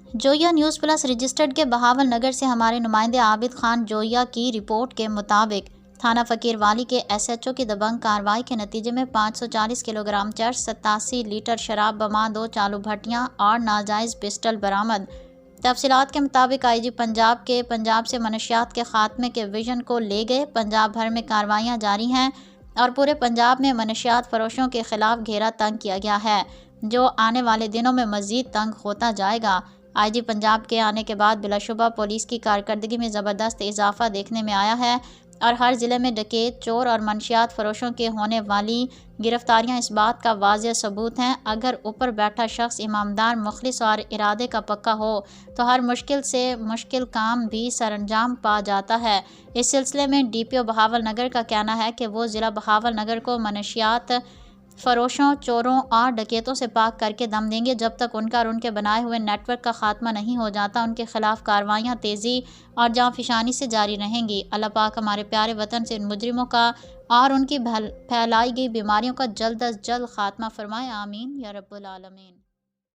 جویا news plus registered کے بہاول نگر سے ہمارے نمائندے عابد خان جویا کی رپورٹ کے مطابق تھانہ فقیر والی کے ایس ایچ او کی دبنگ کارروائی کے نتیجے میں 540 کلو گرام چرس، 87 لیٹر شراب بما، 2 چالو بھٹیاں اور ناجائز پسٹل برآمد۔ تفصیلات کے مطابق آئی جی پنجاب سے منشیات کے خاتمے کے وژن کو لے گئے۔ پنجاب بھر میں کارروائیاں جاری ہیں اور پورے پنجاب میں منشیات فروشوں کے خلاف گھیرا تنگ کیا گیا ہے، جو آنے والے دنوں میں مزید تنگ ہوتا جائے گا۔ آئی جی پنجاب کے آنے کے بعد بلا شبہ پولیس کی کارکردگی میں زبردست اضافہ دیکھنے میں آیا ہے اور ہر ضلع میں ڈکیت، چور اور منشیات فروشوں کے ہونے والی گرفتاریاں اس بات کا واضح ثبوت ہیں۔ اگر اوپر بیٹھا شخص ایماندار، مخلص اور ارادے کا پکا ہو تو ہر مشکل سے مشکل کام بھی سر انجام پا جاتا ہے۔ اس سلسلے میں ڈی پی او بہاول نگر کا کہنا ہے کہ وہ ضلع بہاول نگر کو منشیات فروشوں، چوروں اور ڈکیتوں سے پاک کر کے دم دیں گے۔ جب تک ان کا اور ان کے بنائے ہوئے نیٹ ورک کا خاتمہ نہیں ہو جاتا، ان کے خلاف کارروائیاں تیزی اور جاں فشانی سے جاری رہیں گی۔ اللہ پاک ہمارے پیارے وطن سے ان مجرموں کا اور ان کی پھیلائی گئی بیماریوں کا جلد از جلد خاتمہ فرمائے، آمین یا رب العالمین۔